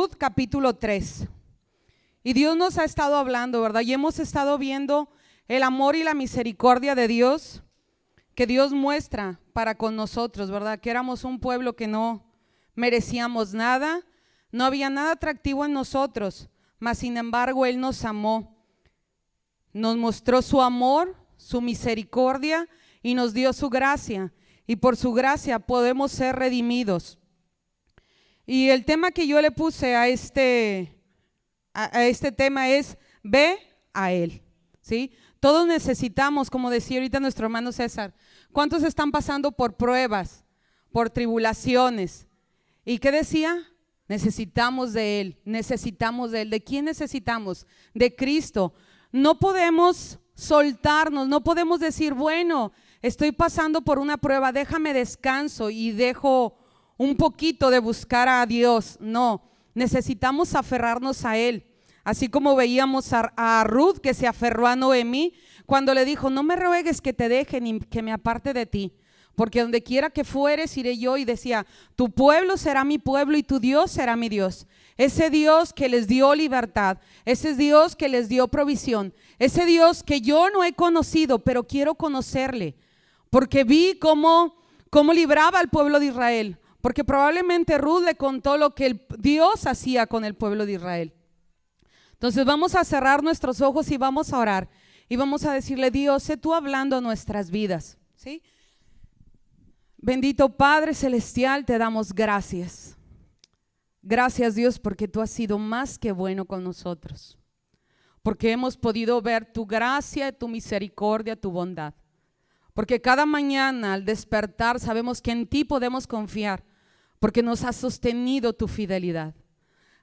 Ruth capítulo 3. Y Dios nos ha estado hablando, ¿verdad? Y hemos estado viendo el amor y la misericordia de Dios que Dios muestra para con nosotros, ¿verdad? Que éramos un pueblo que no merecíamos nada, no había nada atractivo en nosotros, mas sin embargo Él nos amó, nos mostró su amor, su misericordia y nos dio su gracia. Y por su gracia podemos ser redimidos. Y el tema que yo le puse a este tema es: ve a Él, ¿sí? Todos necesitamos, como decía ahorita nuestro hermano César, ¿cuántos están pasando por pruebas, por tribulaciones? ¿Y qué decía? Necesitamos de Él, necesitamos de Él. ¿De quién necesitamos? De Cristo. No podemos soltarnos, no podemos decir, bueno, estoy pasando por una prueba, déjame descanso y dejo un poquito de buscar a Dios. No, necesitamos aferrarnos a Él. Así como veíamos a Ruth, que se aferró a Noemí cuando le dijo: no me ruegues que te deje ni que me aparte de ti, porque donde quiera que fueres iré yo. Y decía: tu pueblo será mi pueblo y tu Dios será mi Dios. Ese Dios que les dio libertad, ese Dios que les dio provisión, ese Dios que yo no he conocido, pero quiero conocerle, porque vi cómo libraba al pueblo de Israel, porque probablemente Ruth le contó lo que Dios hacía con el pueblo de Israel. Entonces vamos a cerrar nuestros ojos y vamos a orar y vamos a decirle: Dios, sé tú hablando a nuestras vidas, ¿sí? Bendito Padre Celestial, te damos gracias. Gracias, Dios, porque tú has sido más que bueno con nosotros, porque hemos podido ver tu gracia, tu misericordia, tu bondad, porque cada mañana al despertar sabemos que en ti podemos confiar, porque nos has sostenido tu fidelidad.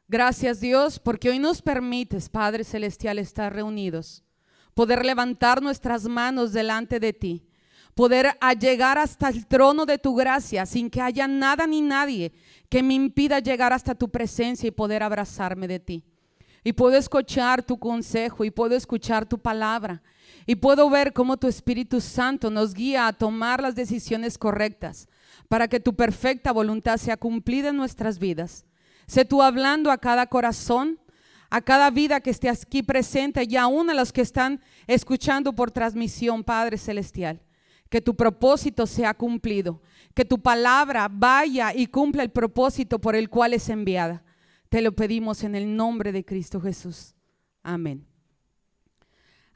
Gracias, Dios, porque hoy nos permites, Padre Celestial, estar reunidos, poder levantar nuestras manos delante de ti, poder llegar hasta el trono de tu gracia sin que haya nada ni nadie que me impida llegar hasta tu presencia y poder abrazarme de ti. Y puedo escuchar tu consejo y puedo escuchar tu palabra y puedo ver cómo tu Espíritu Santo nos guía a tomar las decisiones correctas para que tu perfecta voluntad sea cumplida en nuestras vidas. Sé tú hablando a cada corazón, a cada vida que esté aquí presente y aún a los que están escuchando por transmisión, Padre Celestial. Que tu propósito sea cumplido, que tu palabra vaya y cumpla el propósito por el cual es enviada. Te lo pedimos en el nombre de Cristo Jesús. Amén.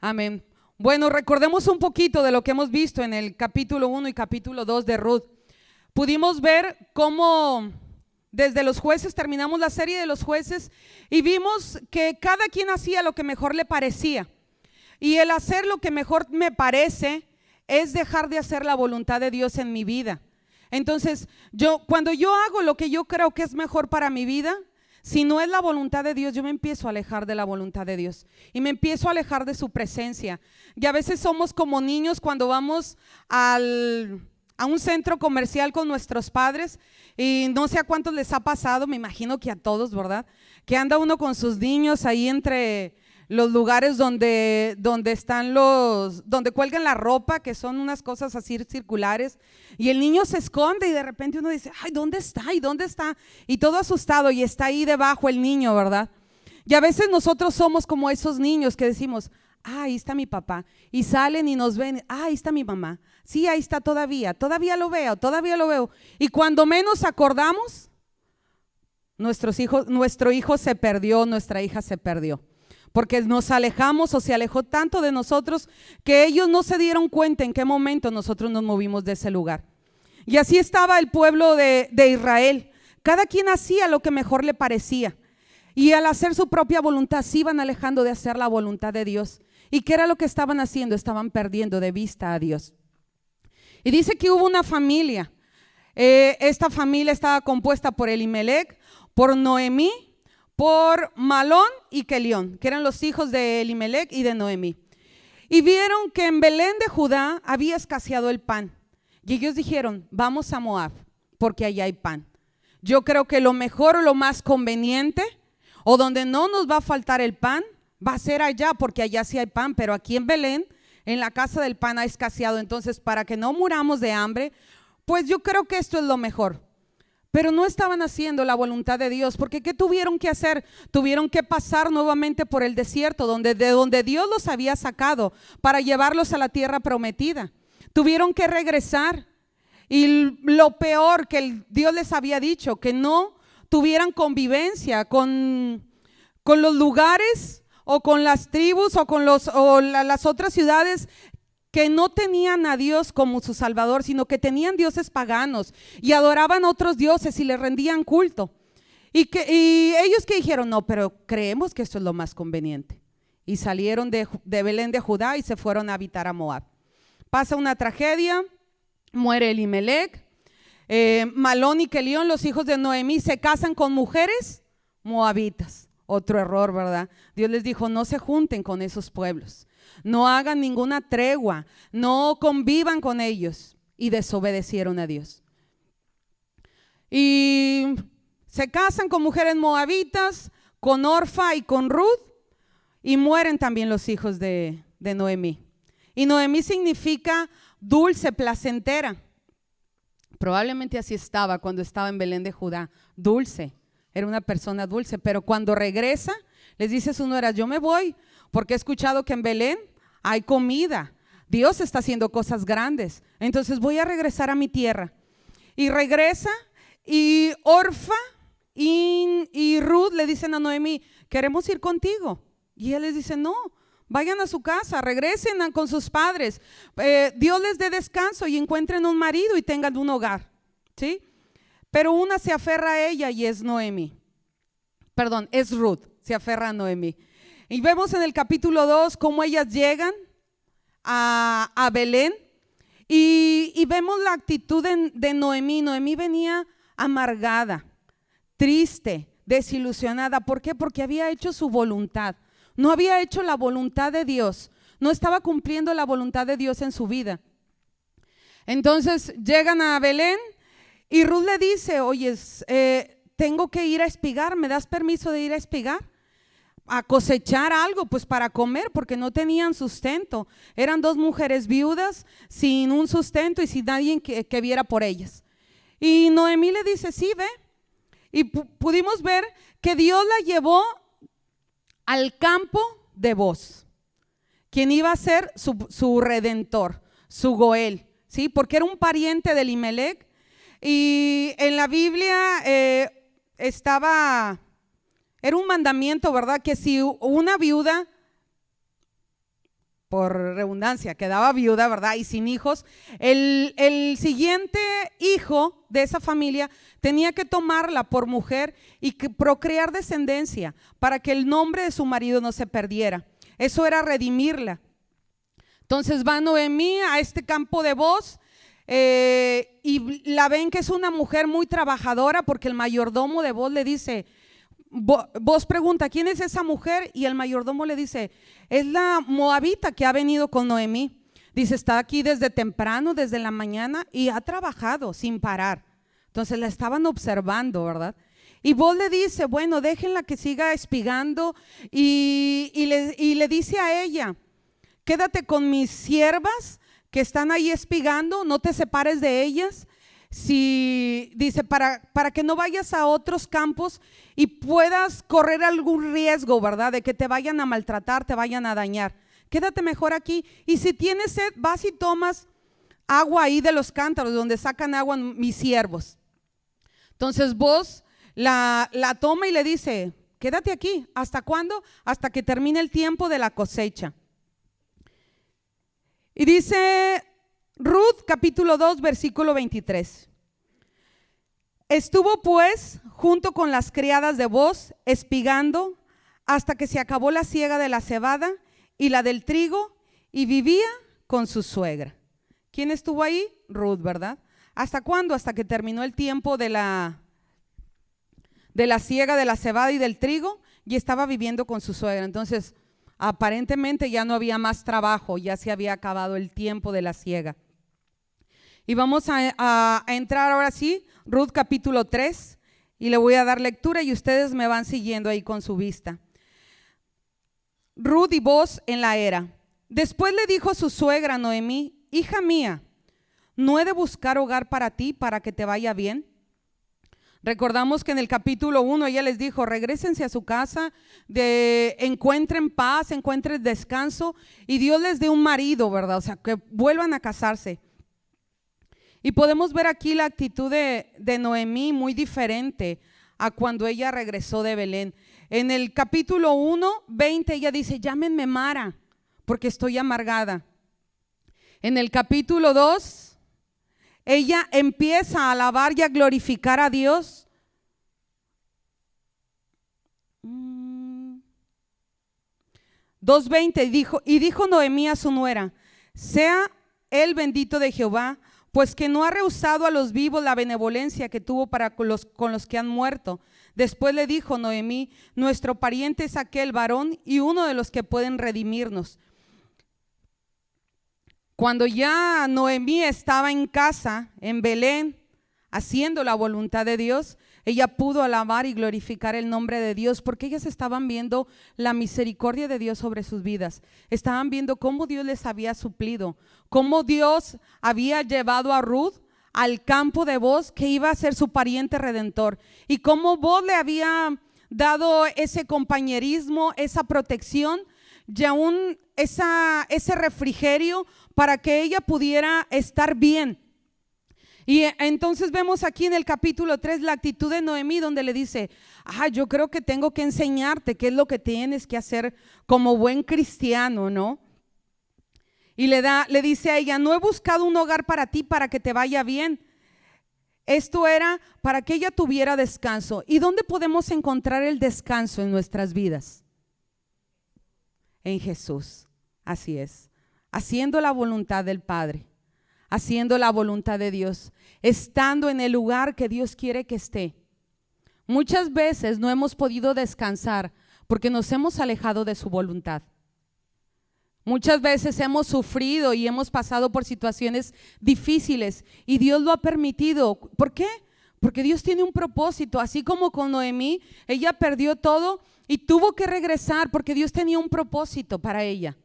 Amén. Bueno, recordemos un poquito de lo que hemos visto en el capítulo 1 y capítulo 2 de Ruth. Pudimos ver cómo desde los jueces, terminamos la serie de los jueces y vimos que cada quien hacía lo que mejor le parecía. Y el hacer lo que mejor me parece es dejar de hacer la voluntad de Dios en mi vida. Entonces, cuando yo hago lo que yo creo que es mejor para mi vida, si no es la voluntad de Dios, yo me empiezo a alejar de la voluntad de Dios y me empiezo a alejar de su presencia. Y a veces somos como niños cuando vamos a un centro comercial con nuestros padres y no sé a cuántos les ha pasado, me imagino que a todos, ¿verdad? Que anda uno con sus niños ahí entre los lugares donde cuelgan la ropa, que son unas cosas así circulares, y el niño se esconde y de repente uno dice: ay, ¿dónde está? ¿Y dónde está? Y todo asustado y está ahí debajo el niño, ¿verdad? Y a veces nosotros somos como esos niños que decimos: ahí está mi papá, y salen y nos ven: ahí está mi mamá, sí, ahí está todavía lo veo, y cuando menos acordamos, nuestro hijo se perdió, nuestra hija se perdió, porque nos alejamos o se alejó tanto de nosotros que ellos no se dieron cuenta en qué momento nosotros nos movimos de ese lugar. Y así estaba el pueblo de Israel, cada quien hacía lo que mejor le parecía, y al hacer su propia voluntad se iban alejando de hacer la voluntad de Dios. ¿Y qué era lo que estaban haciendo? Estaban perdiendo de vista a Dios. Y dice que hubo una familia. Esta familia estaba compuesta por Elimelech, por Noemí, por Malón y Kelión, que eran los hijos de Elimelech y de Noemí. Y vieron que en Belén de Judá había escaseado el pan. Y ellos dijeron: vamos a Moab, porque allá hay pan. Yo creo que lo mejor o lo más conveniente, o donde no nos va a faltar el pan, va a ser allá, porque allá sí hay pan, pero aquí en Belén, en la casa del pan ha escaseado. Entonces, para que no muramos de hambre, pues yo creo que esto es lo mejor. pero no estaban haciendo la voluntad de Dios, porque ¿qué tuvieron que hacer? Tuvieron que pasar nuevamente por el desierto, de donde Dios los había sacado para llevarlos a la tierra prometida. Tuvieron que regresar, y lo peor que Dios les había dicho, que no tuvieran convivencia con los lugares o con las tribus o con las otras ciudades que no tenían a Dios como su Salvador, sino que tenían dioses paganos y adoraban a otros dioses y les rendían culto. Y ellos que dijeron, no, pero creemos que esto es lo más conveniente. Y salieron de Belén de Judá y se fueron a habitar a Moab. Pasa una tragedia, muere Elimelec. Malón y Kelión, los hijos de Noemí, se casan con mujeres moabitas. Otro error, ¿verdad? Dios les dijo, no se junten con esos pueblos, no hagan ninguna tregua, no convivan con ellos, y desobedecieron a Dios. Y se casan con mujeres moabitas, con Orfa y con Ruth, y mueren también los hijos de Noemí. Y Noemí significa dulce, placentera. Probablemente así estaba cuando estaba en Belén de Judá, dulce. Era una persona dulce, pero cuando regresa, les dice a sus nueras, yo me voy porque he escuchado que en Belén hay comida. Dios está haciendo cosas grandes. Entonces voy a regresar a mi tierra. Y regresa, y Orfa y Ruth le dicen a Noemí, queremos ir contigo. Y él les dice, no, vayan a su casa, regresen con sus padres. Dios les dé descanso y encuentren un marido y tengan un hogar. ¿Sí? Pero una se aferra a ella y es Noemí. Perdón, es Ruth, se aferra a Noemí. Y vemos en el capítulo 2 cómo ellas llegan a Belén y vemos la actitud de Noemí. Noemí venía amargada, triste, desilusionada. ¿Por qué? Porque había hecho su voluntad. No había hecho la voluntad de Dios. No estaba cumpliendo la voluntad de Dios en su vida. Entonces llegan a Belén. Y Ruth le dice, oye, tengo que ir a espigar, ¿me das permiso de ir a espigar? A cosechar algo, pues para comer, porque no tenían sustento. Eran dos mujeres viudas, sin un sustento y sin nadie que viera por ellas. Y Noemí le dice, sí, ve. Y pudimos ver que Dios la llevó al campo de Booz, quien iba a ser su redentor, su Goel, ¿sí? Porque era un pariente de Elimelec. Y en la Biblia era un mandamiento, ¿verdad? Que si una viuda, por redundancia, quedaba viuda, ¿verdad? Y sin hijos, el siguiente hijo de esa familia tenía que tomarla por mujer y procrear descendencia para que el nombre de su marido no se perdiera. Eso era redimirla. Entonces va Noemí a este campo de Booz. Y la ven que es una mujer muy trabajadora, porque el mayordomo de Booz le dice, Booz pregunta, ¿quién es esa mujer? Y el mayordomo le dice, es la moabita que ha venido con Noemí. Dice, está aquí desde temprano, desde la mañana, y ha trabajado sin parar. Entonces la estaban observando, ¿verdad? Y Booz le dice, bueno, déjenla que siga espigando, y le dice a ella, quédate con mis siervas que están ahí espigando, no te separes de ellas. Dice, para que no vayas a otros campos y puedas correr algún riesgo, ¿verdad? De que te vayan a maltratar, te vayan a dañar. Quédate mejor aquí. Y si tienes sed, vas y tomas agua ahí de los cántaros donde sacan agua mis siervos. Entonces Booz la toma y le dice, quédate aquí. ¿Hasta cuándo? Hasta que termine el tiempo de la cosecha. Y dice Ruth capítulo 2 versículo 23. Estuvo pues junto con las criadas de Booz espigando hasta que se acabó la siega de la cebada y la del trigo, y vivía con su suegra. ¿Quién estuvo ahí? Ruth, ¿verdad? ¿Hasta cuándo? Hasta que terminó el tiempo de la siega de la cebada y del trigo, y estaba viviendo con su suegra. Entonces aparentemente ya no había más trabajo, ya se había acabado el tiempo de la siega. Y vamos a entrar ahora sí, Ruth capítulo 3, y le voy a dar lectura y ustedes me van siguiendo ahí con su vista. Ruth y Booz en la era. Después le dijo a su suegra Noemí, hija mía, ¿no he de buscar hogar para ti para que te vaya bien? Recordamos que en el capítulo 1 ella les dijo: regrésense a su casa, encuentren paz, encuentren descanso, y Dios les dé un marido, ¿verdad? O sea, que vuelvan a casarse. Y podemos ver aquí la actitud de Noemí muy diferente a cuando ella regresó de Belén. En el capítulo 1, 20, ella dice: llámenme Mara, porque estoy amargada. En el capítulo 2, ella empieza a alabar y a glorificar a Dios. 2:20 dijo Noemí a su nuera: sea el bendito de Jehová, pues que no ha rehusado a los vivos la benevolencia que tuvo para con los que han muerto. Después le dijo Noemí: nuestro pariente es aquel varón y uno de los que pueden redimirnos. Cuando ya Noemí estaba en casa, en Belén, haciendo la voluntad de Dios, ella pudo alabar y glorificar el nombre de Dios, porque ellas estaban viendo la misericordia de Dios sobre sus vidas. Estaban viendo cómo Dios les había suplido, cómo Dios había llevado a Ruth al campo de Booz, que iba a ser su pariente redentor, y cómo Booz le había dado ese compañerismo, esa protección y aún ese refrigerio para que ella pudiera estar bien. Y entonces vemos aquí en el capítulo 3 la actitud de Noemí, donde le dice: yo creo que tengo que enseñarte qué es lo que tienes que hacer como buen cristiano, ¿no? Y le dice a ella: no he buscado un hogar para ti para que te vaya bien. Esto era para que ella tuviera descanso. ¿Y dónde podemos encontrar el descanso en nuestras vidas? En Jesús. Así es, haciendo la voluntad del Padre, haciendo la voluntad de Dios, estando en el lugar que Dios quiere que esté. Muchas veces no hemos podido descansar porque nos hemos alejado de su voluntad. Muchas veces hemos sufrido y hemos pasado por situaciones difíciles y Dios lo ha permitido. ¿Por qué? Porque Dios tiene un propósito. Así como con Noemí, ella perdió todo y tuvo que regresar porque Dios tenía un propósito para ella.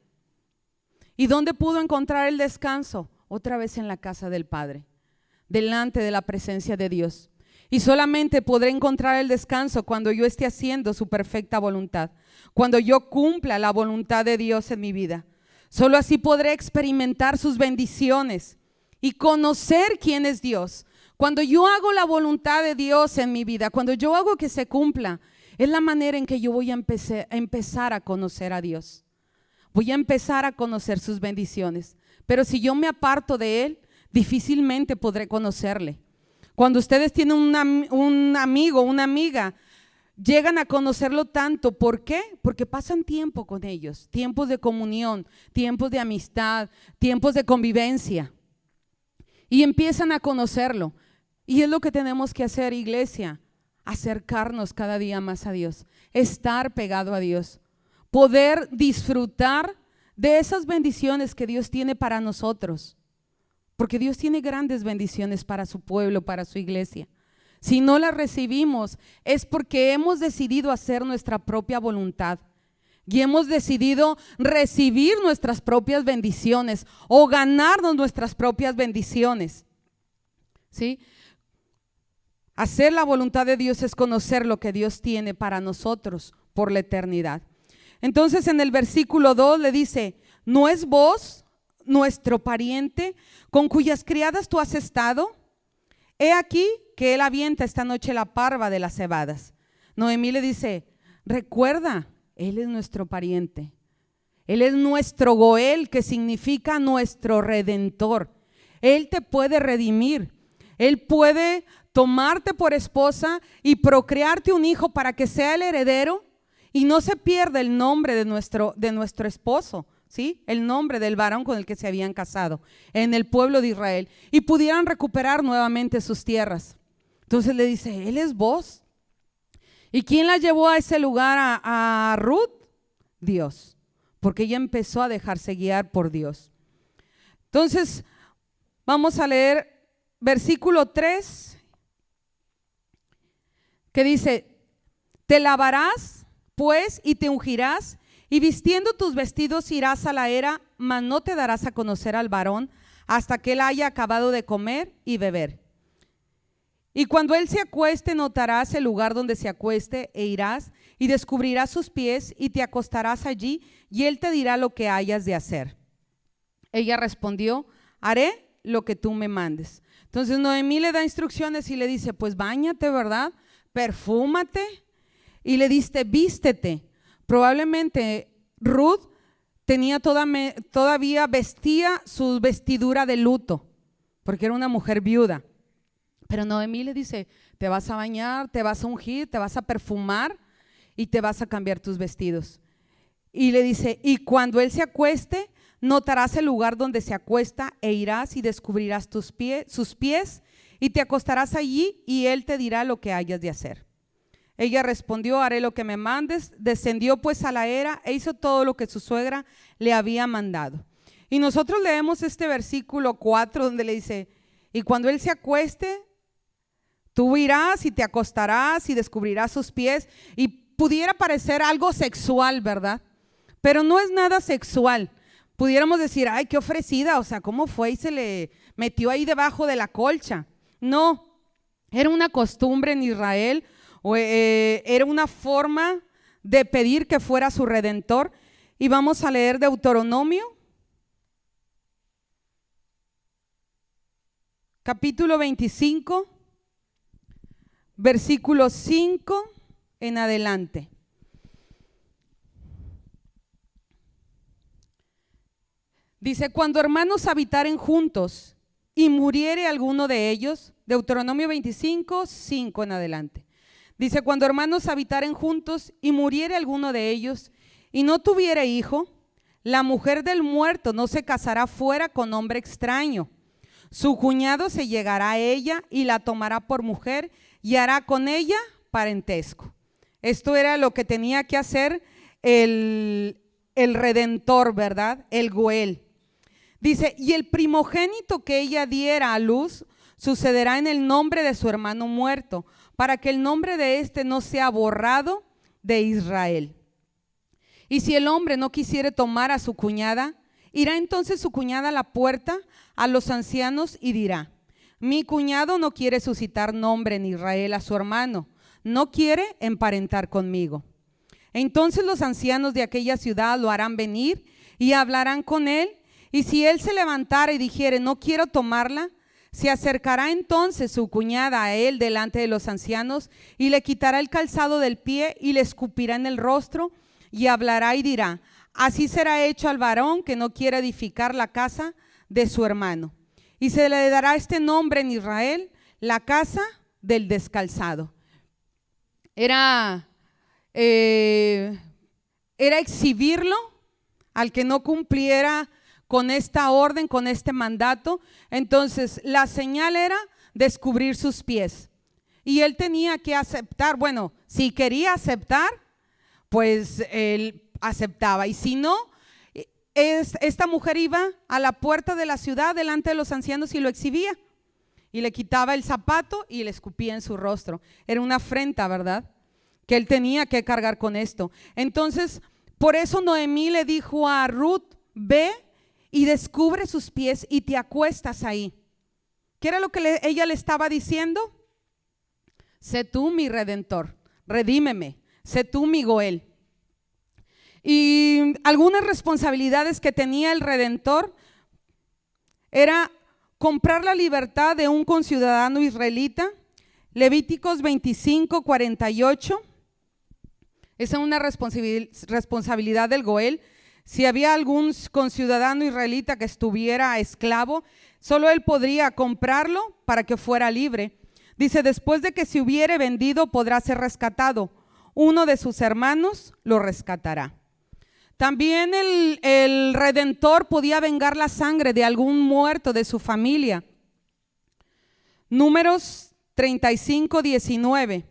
¿Y dónde pudo encontrar el descanso? Otra vez en la casa del Padre, delante de la presencia de Dios. Y solamente podré encontrar el descanso cuando yo esté haciendo su perfecta voluntad, cuando yo cumpla la voluntad de Dios en mi vida. Solo así podré experimentar sus bendiciones y conocer quién es Dios. Cuando yo hago la voluntad de Dios en mi vida, cuando yo hago que se cumpla, es la manera en que yo voy a empezar a conocer a Dios. Voy a empezar a conocer sus bendiciones. Pero si yo me aparto de Él, difícilmente podré conocerle. Cuando ustedes tienen un amigo, una amiga, llegan a conocerlo tanto. ¿Por qué? Porque pasan tiempo con ellos, tiempos de comunión, tiempos de amistad, tiempos de convivencia, y empiezan a conocerlo. Y es lo que tenemos que hacer, iglesia: acercarnos cada día más a Dios, estar pegado a Dios, poder disfrutar de esas bendiciones que Dios tiene para nosotros, porque Dios tiene grandes bendiciones para su pueblo, para su iglesia. Si no las recibimos es porque hemos decidido hacer nuestra propia voluntad y hemos decidido recibir nuestras propias bendiciones o ganarnos nuestras propias bendiciones, ¿sí? Hacer la voluntad de Dios es conocer lo que Dios tiene para nosotros por la eternidad. Entonces en el versículo 2 le dice: ¿no es Booz nuestro pariente con cuyas criadas tú has estado? He aquí que él avienta esta noche la parva de las cebadas. Noemí le dice: recuerda, él es nuestro pariente. Él es nuestro Goel, que significa nuestro redentor. Él te puede redimir. Él puede tomarte por esposa y procrearte un hijo para que sea el heredero y no se pierda el nombre de nuestro esposo, ¿sí? El nombre del varón con el que se habían casado en el pueblo de Israel, y pudieran recuperar nuevamente sus tierras. Entonces le dice: él es Booz. ¿Y quién la llevó a ese lugar a Ruth? Dios, porque ella empezó a dejarse guiar por Dios. Entonces vamos a leer versículo 3, que dice: te lavarás pues y te ungirás, y vistiendo tus vestidos irás a la era, mas no te darás a conocer al varón hasta que él haya acabado de comer y beber. Y cuando él se acueste, notarás el lugar donde se acueste e irás y descubrirás sus pies y te acostarás allí y él te dirá lo que hayas de hacer. Ella respondió, haré lo que tú me mandes. Entonces Noemí le da instrucciones y le dice, pues báñate, ¿verdad? Perfúmate. Y le dice, vístete. Probablemente Ruth tenía todavía vestía su vestidura de luto, porque era una mujer viuda. Pero Noemí le dice, te vas a bañar, te vas a ungir, te vas a perfumar y te vas a cambiar tus vestidos. Y le dice, y cuando él se acueste, notarás el lugar donde se acuesta e irás y descubrirás sus pies y te acostarás allí y él te dirá lo que hayas de hacer. Ella respondió, haré lo que me mandes. Descendió pues a la era e hizo todo lo que su suegra le había mandado. Y nosotros leemos este versículo 4 donde le dice, y cuando él se acueste, tú irás y te acostarás y descubrirás sus pies. Y pudiera parecer algo sexual, ¿verdad? Pero no es nada sexual. Pudiéramos decir, ay, qué ofrecida, o sea, ¿cómo fue y se le metió ahí debajo de la colcha? No, era una costumbre en Israel, era una forma de pedir que fuera su redentor. Y vamos a leer Deuteronomio, capítulo 25, versículo 5 en adelante. Dice, cuando hermanos habitaren juntos y muriere alguno de ellos, Deuteronomio 25, 5 en adelante. Dice, cuando hermanos habitaren juntos y muriere alguno de ellos y no tuviere hijo, la mujer del muerto no se casará fuera con hombre extraño. Su cuñado se llegará a ella y la tomará por mujer y hará con ella parentesco. Esto era lo que tenía que hacer el redentor, ¿verdad? El Goel. Dice, y el primogénito que ella diera a luz sucederá en el nombre de su hermano muerto, para que el nombre de éste no sea borrado de Israel. Y si el hombre no quisiere tomar a su cuñada, irá entonces su cuñada a la puerta a los ancianos y dirá, mi cuñado no quiere suscitar nombre en Israel a su hermano, no quiere emparentar conmigo. Entonces los ancianos de aquella ciudad lo harán venir y hablarán con él, y si él se levantara y dijere, no quiero tomarla, se acercará entonces su cuñada a él delante de los ancianos y le quitará el calzado del pie y le escupirá en el rostro y hablará y dirá, así será hecho al varón que no quiera edificar la casa de su hermano. Y se le dará este nombre en Israel, la casa del descalzado. Era exhibirlo al que no cumpliera con esta orden, con este mandato. Entonces la señal era descubrir sus pies y él tenía que aceptar. Bueno, si quería aceptar, pues él aceptaba, y si no, esta mujer iba a la puerta de la ciudad delante de los ancianos y lo exhibía y le quitaba el zapato y le escupía en su rostro. Era una afrenta, ¿verdad?, que él tenía que cargar con esto. Entonces, por eso Noemí le dijo a Ruth, ve y descubre sus pies y te acuestas ahí. ¿Qué era lo que ella le estaba diciendo? Sé tú mi redentor, redímeme, sé tú mi Goel. Y algunas responsabilidades que tenía el redentor era comprar la libertad de un conciudadano israelita. Levíticos 25, 48. Esa es una responsabilidad del Goel. Si había algún conciudadano israelita que estuviera esclavo, solo él podría comprarlo para que fuera libre. Dice, después de que se hubiere vendido podrá ser rescatado. Uno de sus hermanos lo rescatará. También el redentor podía vengar la sangre de algún muerto de su familia. Números 35, 19.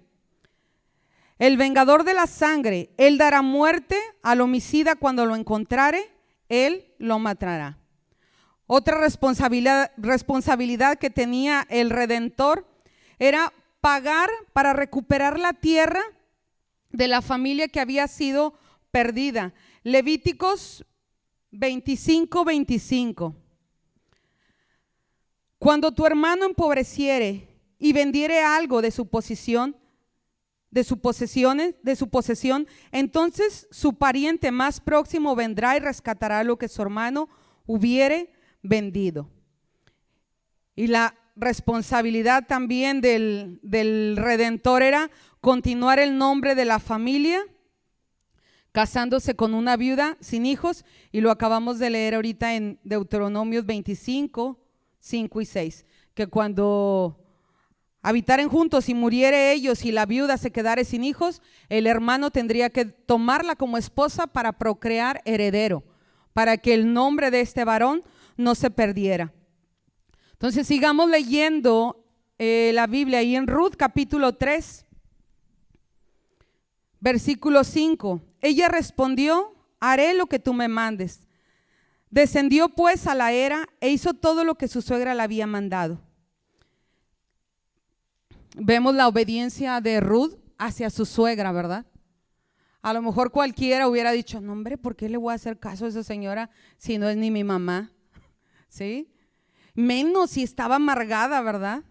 El vengador de la sangre, él dará muerte al homicida cuando lo encontrare, él lo matará. Otra responsabilidad que tenía el redentor era pagar para recuperar la tierra de la familia que había sido perdida. Levíticos 25, 25. Cuando tu hermano empobreciere y vendiere algo de su posesión, de su posesión, entonces su pariente más próximo vendrá y rescatará lo que su hermano hubiere vendido. Y la responsabilidad también del redentor era continuar el nombre de la familia, casándose con una viuda sin hijos, y lo acabamos de leer ahorita en Deuteronomios 25, 5 y 6, que cuando habitaren juntos y muriere ellos y la viuda se quedare sin hijos, el hermano tendría que tomarla como esposa para procrear heredero, para que el nombre de este varón no se perdiera. Entonces sigamos leyendo la Biblia ahí en Ruth capítulo 3, versículo 5. Ella respondió: haré lo que tú me mandes. Descendió pues a la era e hizo todo lo que su suegra le había mandado. Vemos la obediencia de Ruth hacia su suegra, ¿verdad? A lo mejor cualquiera hubiera dicho: no, hombre, ¿por qué le voy a hacer caso a esa señora si no es ni mi mamá? ¿Sí? Menos si estaba amargada, ¿verdad?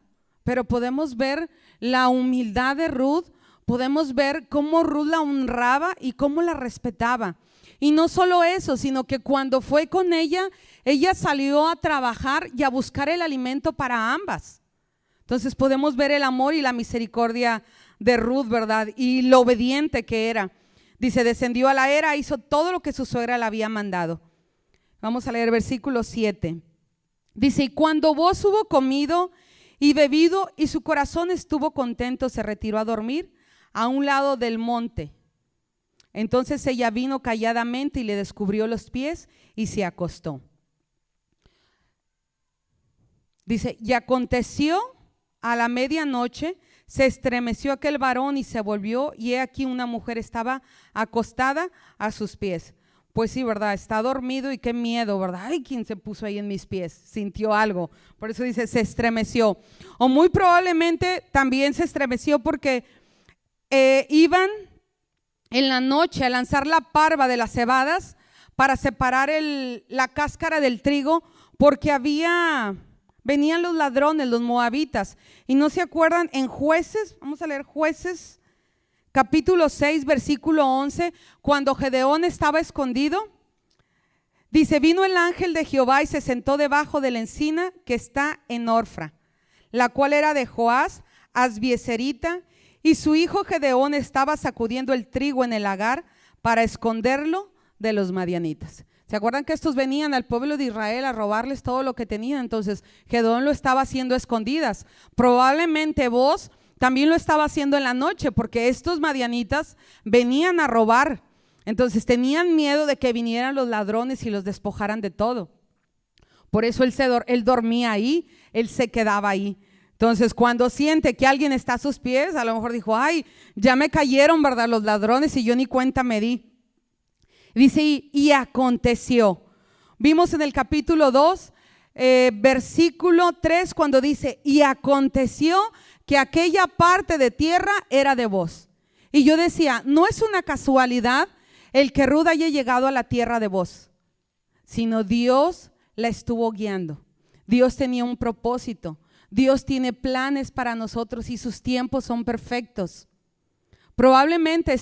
Pero podemos ver la humildad de Ruth, podemos ver cómo Ruth la honraba y cómo la respetaba. Y no solo eso, sino que cuando fue con ella, ella salió a trabajar y a buscar el alimento para ambas. Entonces podemos ver el amor y la misericordia de Ruth, ¿verdad? Y lo obediente que era. Dice: descendió a la era, hizo todo lo que su suegra le había mandado. Vamos a leer versículo 7. Dice: y cuando vos hubo comido y bebido y su corazón estuvo contento, se retiró a dormir a un lado del monte. Entonces ella vino calladamente y le descubrió los pies y se acostó. Dice: y aconteció a la medianoche, se estremeció aquel varón y se volvió, y he aquí una mujer estaba acostada a sus pies. Pues sí, ¿verdad? Está dormido y qué miedo, ¿verdad? Ay, ¿quién se puso ahí en mis pies? Sintió algo. Por eso dice, se estremeció. O muy probablemente también se estremeció porque iban en la noche a lanzar la parva de las cebadas para separar la cáscara del trigo, porque venían los ladrones, los moabitas. Y no se acuerdan en Jueces, vamos a leer Jueces capítulo 6 versículo 11, cuando Gedeón estaba escondido. Dice: vino el ángel de Jehová y se sentó debajo de la encina que está en Orfra, la cual era de Joás Asbieserita, y su hijo Gedeón estaba sacudiendo el trigo en el lagar para esconderlo de los madianitas. ¿Se acuerdan que estos venían al pueblo de Israel a robarles todo lo que tenían? Entonces Gedeón lo estaba haciendo a escondidas. Probablemente vos también lo estaba haciendo en la noche, porque estos madianitas venían a robar. Entonces tenían miedo de que vinieran los ladrones y los despojaran de todo. Por eso él dormía ahí, él se quedaba ahí. Entonces cuando siente que alguien está a sus pies, a lo mejor dijo: ay, ya me cayeron, ¿verdad?, los ladrones, y yo ni cuenta me di. Dice: y aconteció. Vimos en el capítulo 2, versículo 3, cuando dice: y aconteció que aquella parte de tierra era de vos. Y yo decía, no es una casualidad el que Ruth haya llegado a la tierra de vos, sino Dios la estuvo guiando. Dios tenía un propósito. Dios tiene planes para nosotros y sus tiempos son perfectos. Probablemente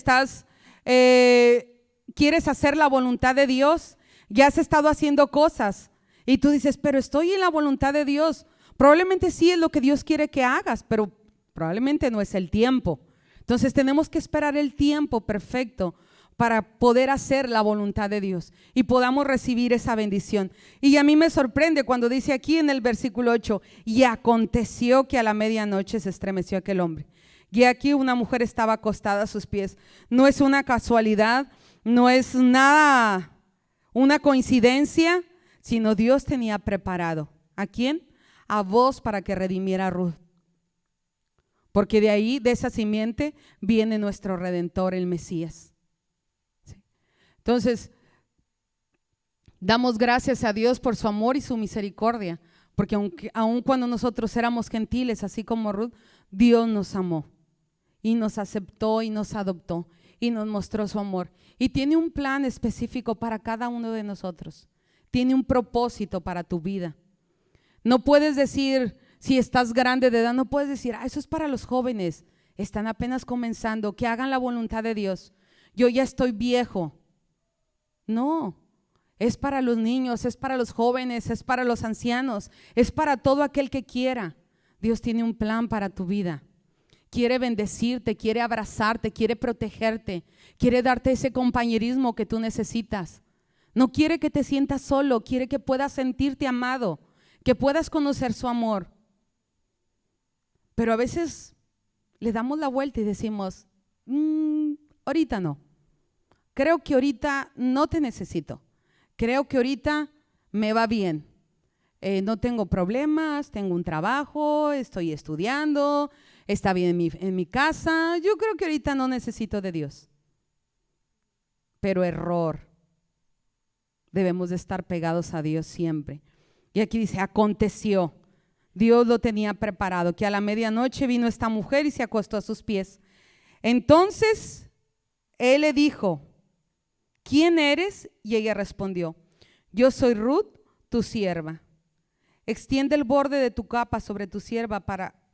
quieres hacer la voluntad de Dios, ya has estado haciendo cosas y tú dices: pero estoy en la voluntad de Dios. Probablemente sí es lo que Dios quiere que hagas, pero probablemente no es el tiempo. Entonces tenemos que esperar el tiempo perfecto para poder hacer la voluntad de Dios y podamos recibir esa bendición. Y a mí me sorprende cuando dice aquí en el versículo 8: y aconteció que a la medianoche se estremeció aquel hombre. Y aquí una mujer estaba acostada a sus pies. No es una casualidad, no es nada, una coincidencia, sino Dios tenía preparado. ¿A quién? A vos, para que redimiera a Ruth. Porque de ahí, de esa simiente, viene nuestro Redentor, el Mesías. ¿Sí? Entonces, damos gracias a Dios por su amor y su misericordia, porque aun cuando nosotros éramos gentiles, así como Ruth, Dios nos amó y nos aceptó y nos adoptó y nos mostró su amor. Y tiene un plan específico para cada uno de nosotros. Tiene un propósito para tu vida. No puedes decir: Si estás grande de edad, no puedes decir, eso es para los jóvenes, están apenas comenzando, que hagan la voluntad de Dios. Yo ya estoy viejo. No, es para los niños, es para los jóvenes, es para los ancianos, es para todo aquel que quiera. Dios tiene un plan para tu vida. Quiere bendecirte, quiere abrazarte, quiere protegerte, quiere darte ese compañerismo que tú necesitas. No quiere que te sientas solo, quiere que puedas sentirte amado, que puedas conocer su amor. Pero a veces le damos la vuelta y decimos, ahorita no. Creo que ahorita no te necesito. Creo que ahorita me va bien. No tengo problemas, tengo un trabajo, estoy estudiando, está bien en mi casa. Yo creo que ahorita no necesito de Dios. Pero error. Debemos de estar pegados a Dios siempre. Y aquí dice, aconteció. Dios lo tenía preparado, que a la medianoche vino esta mujer y se acostó a sus pies. Entonces él le dijo, ¿quién eres? Y ella respondió, yo soy Ruth, tu sierva. Extiende el borde de tu capa sobre tu sierva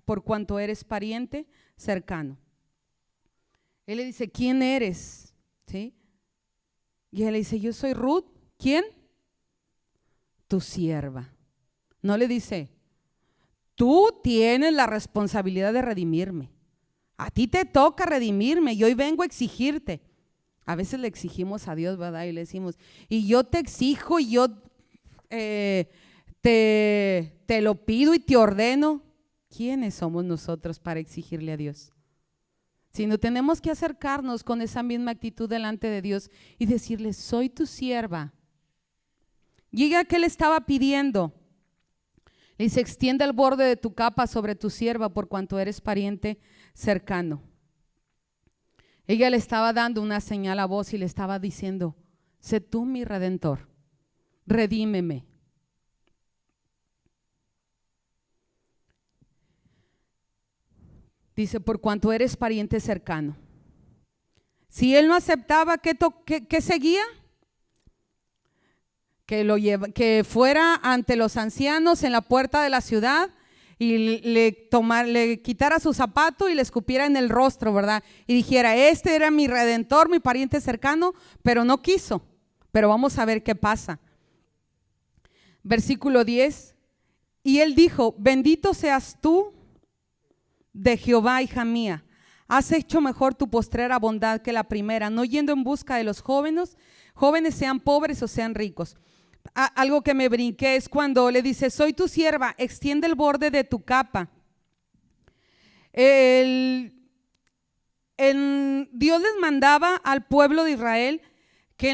por cuanto eres pariente cercano. Él le dice, ¿quién eres? ¿Sí? Y él le dice, yo soy Ruth. ¿Quién? Tu sierva. No le dice, tú tienes la responsabilidad de redimirme. A ti te toca redimirme y hoy vengo a exigirte. A veces le exigimos a Dios, ¿verdad? Y le decimos, y yo te exijo y yo te lo pido y te ordeno. ¿Quiénes somos nosotros para exigirle a Dios? Sino tenemos que acercarnos con esa misma actitud delante de Dios y decirle, soy tu sierva. Y ella, ¿qué le estaba pidiendo? Le dice, extiende el borde de tu capa sobre tu sierva por cuanto eres pariente cercano. Ella le estaba dando una señal a voz y le estaba diciendo, sé tú mi redentor, redímeme. Dice, por cuanto eres pariente cercano. Si él no aceptaba, ¿qué seguía? Que fuera ante los ancianos en la puerta de la ciudad y le quitara su zapato y le escupiera en el rostro, ¿verdad? Y dijera, este era mi redentor, mi pariente cercano, pero no quiso. Pero vamos a ver qué pasa. Versículo 10. Y él dijo, bendito seas tú de Jehová, hija mía. Has hecho mejor tu postrera bondad que la primera, no yendo en busca de los jóvenes, sean pobres o sean ricos. Algo que me brinqué es cuando le dice, soy tu sierva, extiende el borde de tu capa. Dios les mandaba al pueblo de Israel que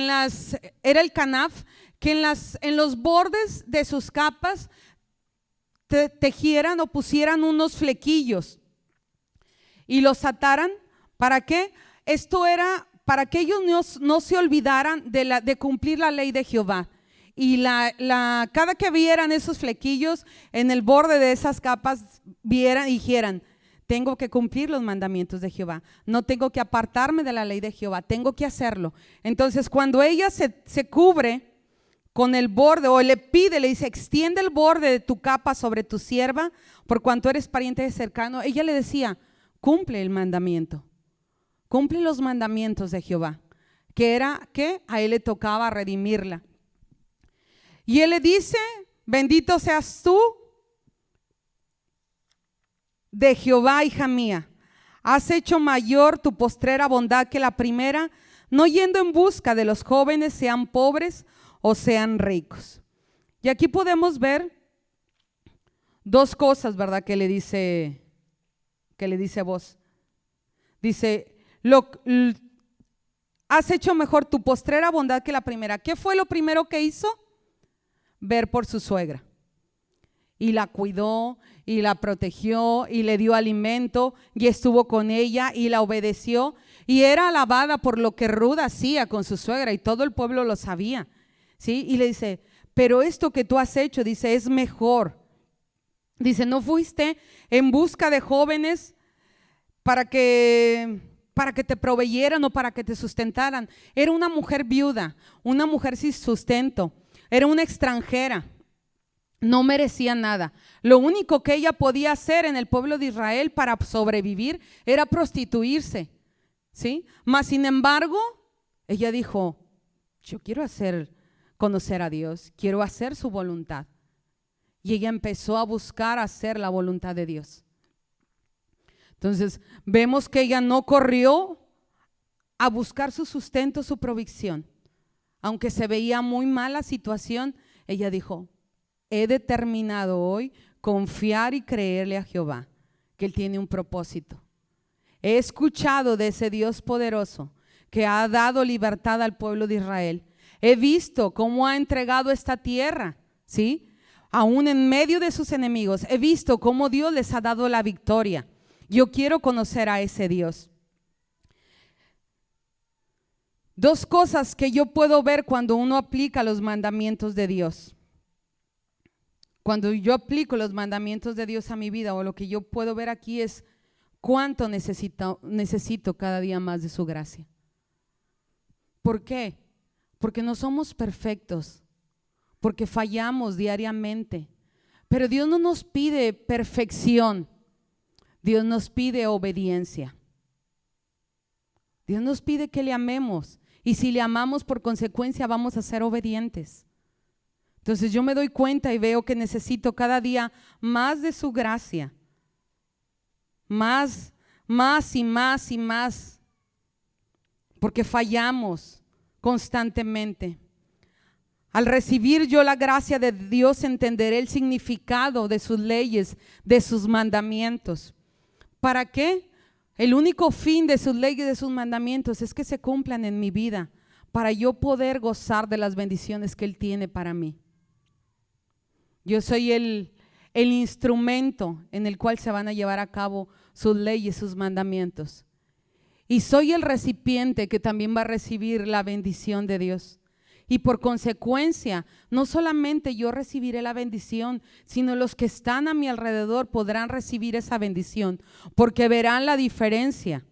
era el canaf, que en los bordes de sus capas tejieran o pusieran unos flequillos y los ataran. ¿Para qué? Esto era para que ellos no se olvidaran de cumplir la ley de Jehová. Y cada que vieran esos flequillos en el borde de esas capas, vieran y dijeran, tengo que cumplir los mandamientos de Jehová, no tengo que apartarme de la ley de Jehová, tengo que hacerlo. Entonces cuando ella se cubre con el borde o le pide, le dice, extiende el borde de tu capa sobre tu sierva por cuanto eres pariente cercano, ella le decía, cumple el mandamiento, cumple los mandamientos de Jehová, que era que a él le tocaba redimirla. Y él le dice, bendito seas tú de Jehová, hija mía. Has hecho mayor tu postrera bondad que la primera, no yendo en busca de los jóvenes, sean pobres o sean ricos. Y aquí podemos ver dos cosas, ¿verdad? Que le dice vos. Dice, has hecho mejor tu postrera bondad que la primera. ¿Qué fue lo primero que hizo? Ver por su suegra. Y la cuidó y la protegió y le dio alimento y estuvo con ella y la obedeció y era alabada por lo que Ruth hacía con su suegra y todo el pueblo lo sabía, ¿sí? Y le dice, pero esto que tú has hecho, dice, es mejor. Dice, no fuiste en busca de jóvenes para que te proveyeran o para que te sustentaran. Era una mujer viuda, una mujer sin sustento. Era una extranjera. No merecía nada. Lo único que ella podía hacer en el pueblo de Israel para sobrevivir era prostituirse, ¿sí? Mas sin embargo, ella dijo, yo quiero conocer a Dios, quiero hacer su voluntad. Y ella empezó a buscar hacer la voluntad de Dios. Entonces, vemos que ella no corrió a buscar su sustento, su provisión. Aunque se veía muy mala situación, ella dijo, he determinado hoy confiar y creerle a Jehová, que Él tiene un propósito. He escuchado de ese Dios poderoso que ha dado libertad al pueblo de Israel. He visto cómo ha entregado esta tierra, ¿sí? Aún en medio de sus enemigos. He visto cómo Dios les ha dado la victoria. Yo quiero conocer a ese Dios. Dos cosas que yo puedo ver cuando uno aplica los mandamientos de Dios. Cuando yo aplico los mandamientos de Dios a mi vida, o lo que yo puedo ver aquí es cuánto necesito cada día más de su gracia. ¿Por qué? Porque no somos perfectos, porque fallamos diariamente. Pero Dios no nos pide perfección, Dios nos pide obediencia. Dios nos pide que le amemos, y si le amamos, por consecuencia vamos a ser obedientes. Entonces yo me doy cuenta y veo que necesito cada día más de su gracia, más y más y más, porque fallamos constantemente. Al recibir yo la gracia de Dios, entenderé el significado de sus leyes, de sus mandamientos. ¿Para qué? El único fin de sus leyes, de sus mandamientos, es que se cumplan en mi vida, para yo poder gozar de las bendiciones que Él tiene para mí. Yo soy el instrumento en el cual se van a llevar a cabo sus leyes, sus mandamientos. Y soy el recipiente que también va a recibir la bendición de Dios. Y por consecuencia, no solamente yo recibiré la bendición, sino los que están a mi alrededor podrán recibir esa bendición, porque verán la diferencia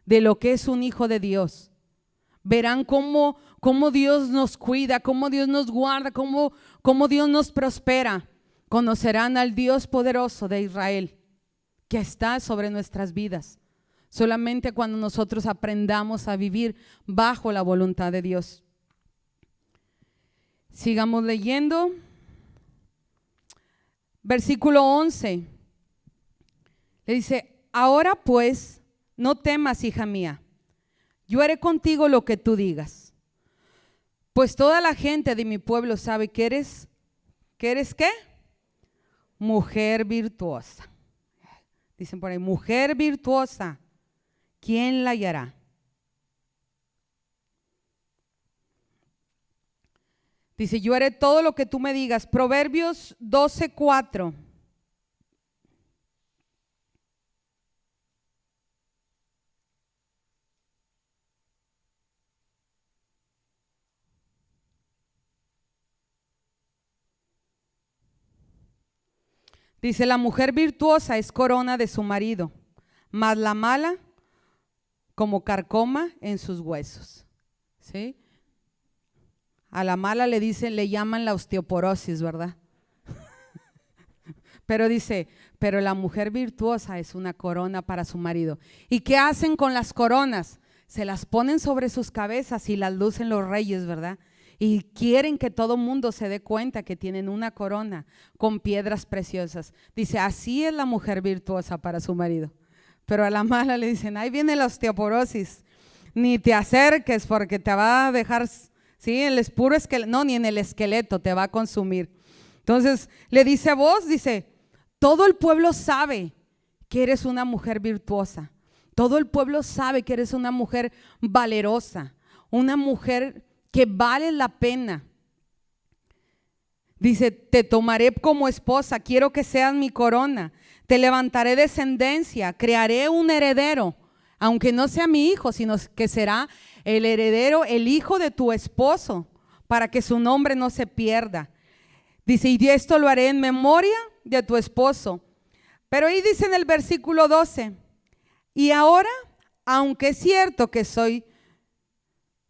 de lo que es un hijo de Dios. Verán cómo Dios nos cuida, cómo Dios nos guarda, cómo Dios nos prospera. Conocerán al Dios poderoso de Israel, que está sobre nuestras vidas. Solamente cuando nosotros aprendamos a vivir bajo la voluntad de Dios. Sigamos leyendo. Versículo 11. Le dice, ahora pues, no temas, hija mía. Yo haré contigo lo que tú digas. Pues toda la gente de mi pueblo sabe que eres ¿qué? Mujer virtuosa. Dicen por ahí, mujer virtuosa. ¿Quién la hallará? Dice, yo haré todo lo que tú me digas. Proverbios 12:4. Dice, la mujer virtuosa es corona de su marido, mas la mala como carcoma en sus huesos. ¿Sí? A la mala le llaman la osteoporosis, ¿verdad? Pero dice, pero la mujer virtuosa es una corona para su marido. ¿Y qué hacen con las coronas? Se las ponen sobre sus cabezas y las lucen los reyes, ¿verdad? Y quieren que todo mundo se dé cuenta que tienen una corona con piedras preciosas. Dice, así es la mujer virtuosa para su marido. Pero a la mala le dicen, ahí viene la osteoporosis. Ni te acerques porque te va a dejar, sí, el puro esqueleto, no, ni en el esqueleto te va a consumir. Entonces le dice a vos, dice, todo el pueblo sabe que eres una mujer virtuosa. Todo el pueblo sabe que eres una mujer valerosa, una mujer que vale la pena. Dice, te tomaré como esposa, quiero que seas mi corona, te levantaré descendencia, crearé un heredero, aunque no sea mi hijo, sino que será el heredero, el hijo de tu esposo, para que su nombre no se pierda. Dice, y esto lo haré en memoria de tu esposo. Pero ahí dice en el versículo 12, y ahora, aunque es cierto que soy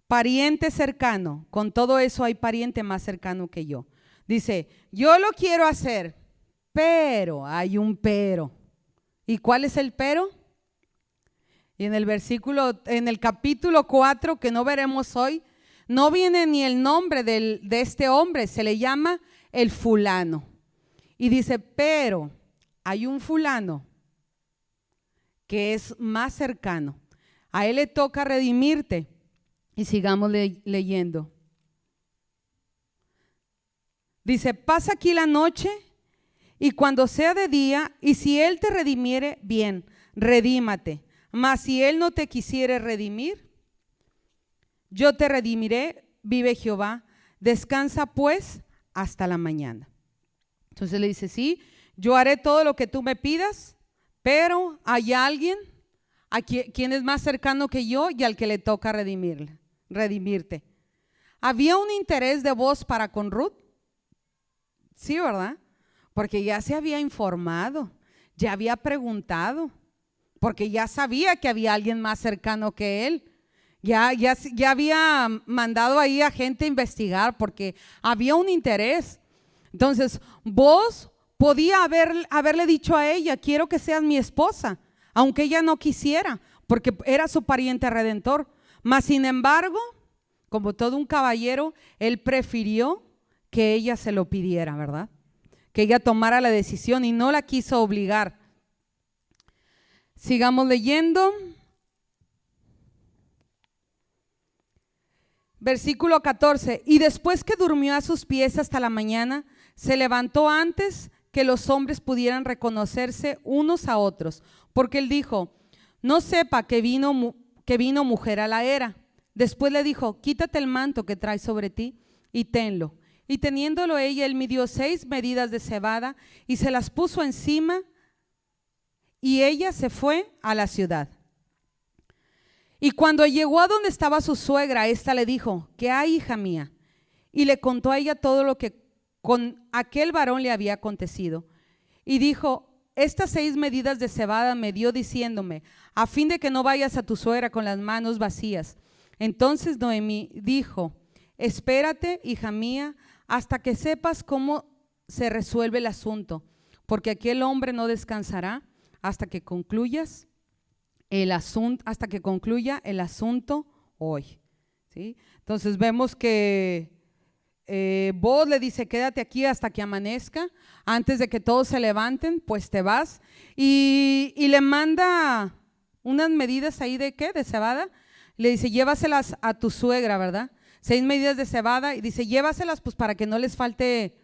pariente cercano, con todo eso hay pariente más cercano que yo. Dice, yo lo quiero hacer, pero hay un pero. ¿Y cuál es el pero? Y en el capítulo 4, que no veremos hoy, no viene ni el nombre de este hombre, se le llama el fulano. Y dice, pero hay un fulano que es más cercano. A él le toca redimirte. Y sigamos leyendo. Dice, pasa aquí la noche y cuando sea de día, y si él te redimiere, bien, redímate. Mas si él no te quisiere redimir, yo te redimiré, vive Jehová. Descansa pues hasta la mañana. Entonces le dice, sí, yo haré todo lo que tú me pidas, pero hay alguien a quien es más cercano que yo y al que le toca redimirte. ¿Había un interés de Booz para con Ruth? Sí, ¿verdad? Porque ya se había informado, ya había preguntado, porque ya sabía que había alguien más cercano que él. Ya había mandado ahí a gente a investigar porque había un interés. Entonces, Booz podía haberle dicho a ella, quiero que seas mi esposa, aunque ella no quisiera, porque era su pariente redentor. Mas, sin embargo, como todo un caballero, él prefirió que ella se lo pidiera, ¿verdad? Que ella tomara la decisión y no la quiso obligar. Sigamos leyendo. Versículo 14. Y después que durmió a sus pies hasta la mañana, se levantó antes que los hombres pudieran reconocerse unos a otros, porque él dijo, no sepa que vino mujer a la era. Después le dijo, quítate el manto que traes sobre ti y tenlo. Y teniéndolo ella, él midió 6 medidas de cebada y se las puso encima, y ella se fue a la ciudad. Y cuando llegó a donde estaba su suegra, ésta le dijo, ¿qué hay, hija mía? Y le contó a ella todo lo que con aquel varón le había acontecido. Y dijo, estas 6 medidas de cebada me dio diciéndome, a fin de que no vayas a tu suegra con las manos vacías. Entonces Noemí dijo, espérate, hija mía, hasta que sepas cómo se resuelve el asunto, porque aquel hombre no descansará hasta que concluya el asunto hoy. ¿Sí? Entonces vemos que Booz le dice, quédate aquí hasta que amanezca, antes de que todos se levanten, pues te vas, y le manda unas medidas ahí de ¿qué? De cebada. Le dice, llévaselas a tu suegra, ¿verdad? 6 medidas de cebada, y dice, llévaselas pues para que no les falte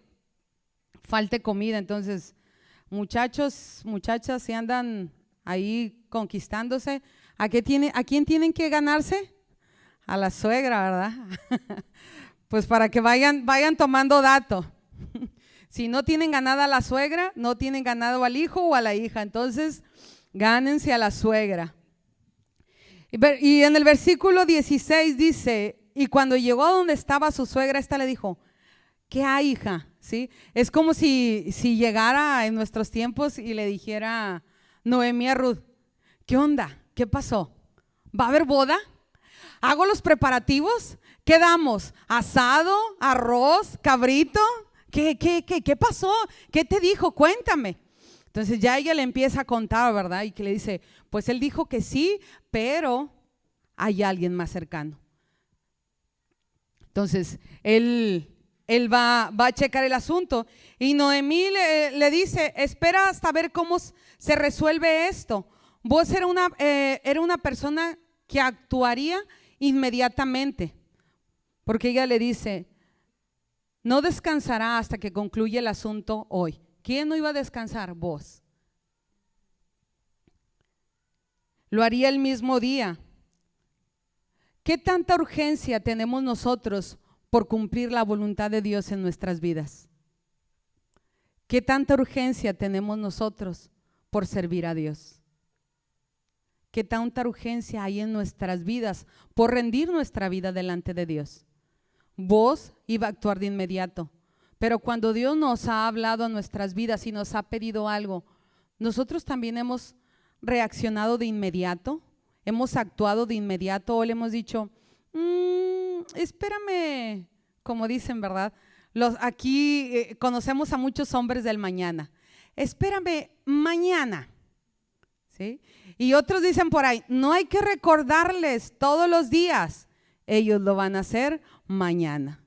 comida. Entonces, muchachos, muchachas, si andan ahí conquistándose, ¿a quién tienen que ganarse? A la suegra, ¿verdad? Pues para que vayan tomando dato. Si no tienen ganada a la suegra, no tienen ganado al hijo o a la hija, entonces gánense a la suegra. Y en el versículo 16 dice, y cuando llegó a donde estaba su suegra, esta le dijo, ¿qué hay, hija? ¿Sí? Es como si llegara en nuestros tiempos y le dijera Noemí a Ruth, ¿qué onda? ¿Qué pasó? ¿Va a haber boda? ¿Hago los preparativos? ¿Qué damos? ¿Asado? ¿Arroz? ¿Cabrito? ¿Qué pasó? ¿Qué te dijo? Cuéntame. Entonces ya ella le empieza a contar, ¿verdad? Y que le dice, pues él dijo que sí, pero hay alguien más cercano. Entonces él va a checar el asunto, y Noemí le dice, espera hasta ver cómo se resuelve esto. Vos era una persona que actuaría inmediatamente, porque ella le dice, no descansará hasta que concluya el asunto hoy. ¿Quién no iba a descansar? Vos. Lo haría el mismo día. ¿Qué tanta urgencia tenemos nosotros por cumplir la voluntad de Dios en nuestras vidas? ¿Qué tanta urgencia tenemos nosotros por servir a Dios? ¿Qué tanta urgencia hay en nuestras vidas por rendir nuestra vida delante de Dios? Vos iba a actuar de inmediato, pero cuando Dios nos ha hablado a nuestras vidas y nos ha pedido algo, nosotros también hemos reaccionado de inmediato, hemos actuado de inmediato, o le hemos dicho, espérame, como dicen, ¿verdad? Aquí conocemos a muchos hombres del mañana. Espérame, mañana. ¿Sí? Y otros dicen por ahí, no hay que recordarles todos los días. Ellos lo van a hacer mañana.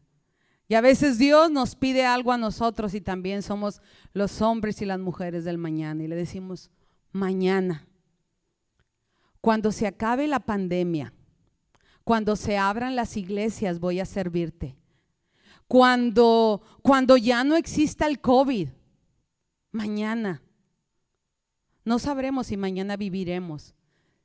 Y a veces Dios nos pide algo a nosotros y también somos los hombres y las mujeres del mañana. Y le decimos, mañana. Cuando se acabe la pandemia, cuando se abran las iglesias, voy a servirte. Cuando ya no exista el COVID, mañana. No sabremos si mañana viviremos.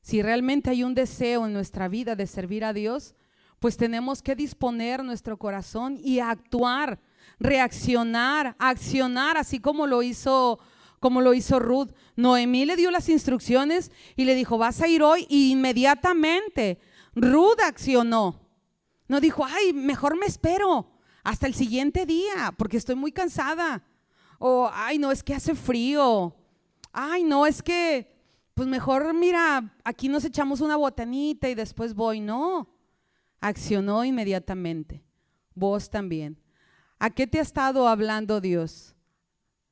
Si realmente hay un deseo en nuestra vida de servir a Dios, pues tenemos que disponer nuestro corazón y actuar, reaccionar, accionar, así como lo hizo Ruth. Noemí le dio las instrucciones y le dijo, vas a ir hoy, y inmediatamente Ruth accionó. No dijo, ay, mejor me espero hasta el siguiente día porque estoy muy cansada. O, ay, no, es que hace frío. Ay, no, es que, pues mejor, mira, aquí nos echamos una botanita y después voy. No, accionó inmediatamente. Vos también. ¿A qué te ha estado hablando Dios?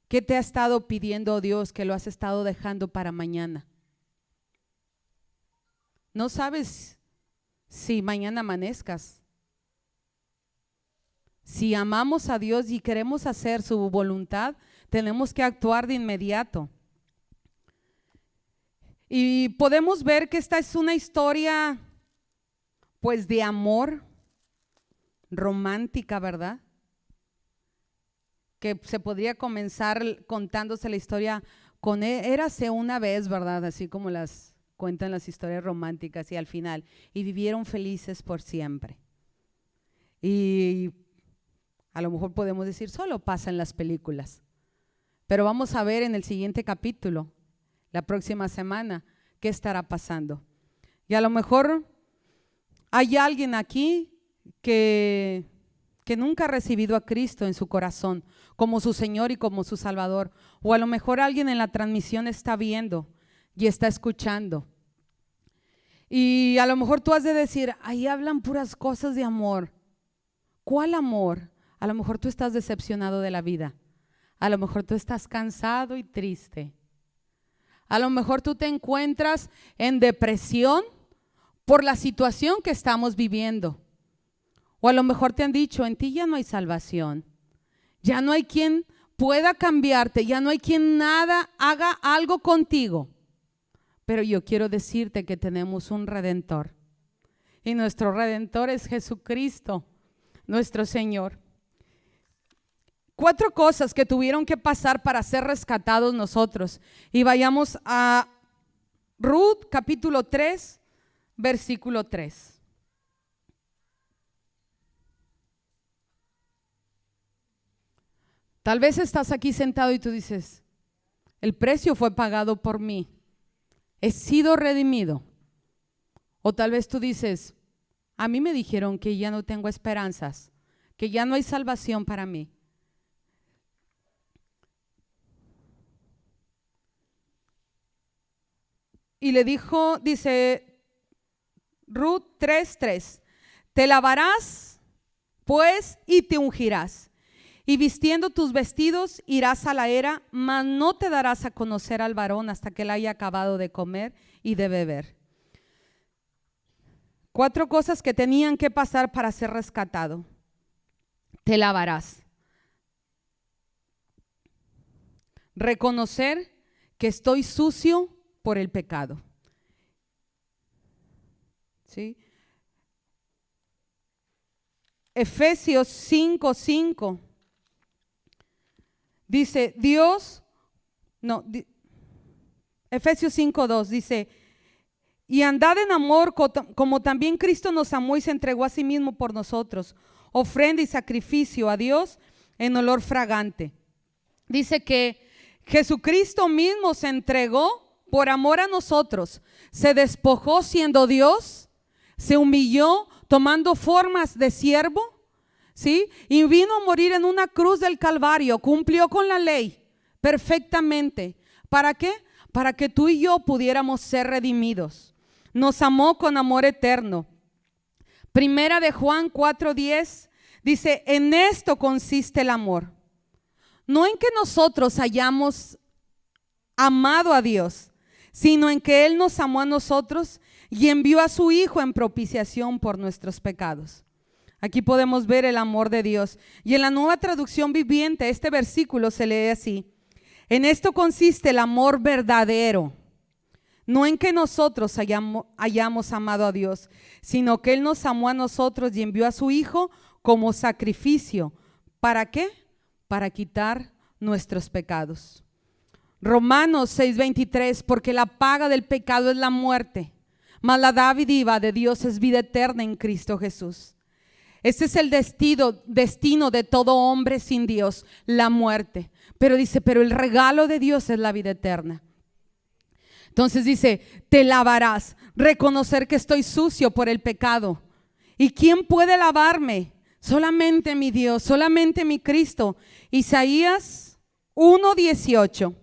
¿Qué te ha estado pidiendo Dios que lo has estado dejando para mañana? No sabes si mañana amanezcas. Si amamos a Dios y queremos hacer su voluntad, tenemos que actuar de inmediato. Y podemos ver que esta es una historia, pues, de amor romántica, ¿verdad? Que se podría comenzar contándose la historia con érase una vez, ¿verdad? Así como las cuentan las historias románticas, y al final, y vivieron felices por siempre. Y a lo mejor podemos decir, solo pasa en las películas. Pero vamos a ver en el siguiente capítulo, la próxima semana, qué estará pasando. Y a lo mejor hay alguien aquí que nunca ha recibido a Cristo en su corazón como su Señor y como su Salvador. O a lo mejor alguien en la transmisión está viendo y está escuchando. Y a lo mejor tú has de decir, ahí hablan puras cosas de amor. ¿Cuál amor? A lo mejor tú estás decepcionado de la vida. A lo mejor tú estás cansado y triste. A lo mejor tú te encuentras en depresión por la situación que estamos viviendo. O a lo mejor te han dicho, en ti ya no hay salvación. Ya no hay quien pueda cambiarte, ya no hay quien nada haga algo contigo. Pero yo quiero decirte que tenemos un Redentor. Y nuestro Redentor es Jesucristo, nuestro Señor. 4 cosas que tuvieron que pasar para ser rescatados nosotros. Y vayamos a Ruth capítulo 3, versículo 3. Tal vez estás aquí sentado y tú dices, el precio fue pagado por mí. He sido redimido. O tal vez tú dices, a mí me dijeron que ya no tengo esperanzas, que ya no hay salvación para mí. Y le dijo, dice Ruth 3:3, te lavarás pues y te ungirás, y vistiendo tus vestidos irás a la era, mas no te darás a conocer al varón hasta que él haya acabado de comer y de beber. 4 cosas que tenían que pasar para ser rescatado. Te lavarás. Reconocer que estoy sucio por el pecado. ¿Sí? Efesios 5:5 dice, Efesios 5:2 dice, y andad en amor como también Cristo nos amó y se entregó a sí mismo por nosotros, ofrenda y sacrificio a Dios en olor fragante. Dice que Jesucristo mismo se entregó por amor a nosotros, se despojó siendo Dios, se humilló tomando formas de siervo, ¿sí? Y vino a morir en una cruz del Calvario, cumplió con la ley perfectamente. ¿Para qué? Para que tú y yo pudiéramos ser redimidos. Nos amó con amor eterno. Primera de Juan 4:10 Dice, en esto consiste el amor. No en que nosotros hayamos amado a Dios, sino en que Él nos amó a nosotros y envió a su Hijo en propiciación por nuestros pecados. Aquí podemos ver el amor de Dios. Y en la Nueva Traducción Viviente, este versículo se lee así: en esto consiste el amor verdadero. No en que nosotros hayamos amado a Dios, sino que Él nos amó a nosotros y envió a su Hijo como sacrificio. ¿Para qué? Para quitar nuestros pecados. Romanos 6:23, porque la paga del pecado es la muerte, mas la dádiva de Dios es vida eterna en Cristo Jesús. Este es el destino de todo hombre sin Dios, la muerte. Pero dice, pero el regalo de Dios es la vida eterna. Entonces dice, te lavarás, reconocer que estoy sucio por el pecado. ¿Y quién puede lavarme? Solamente mi Dios, solamente mi Cristo. Isaías 1:18.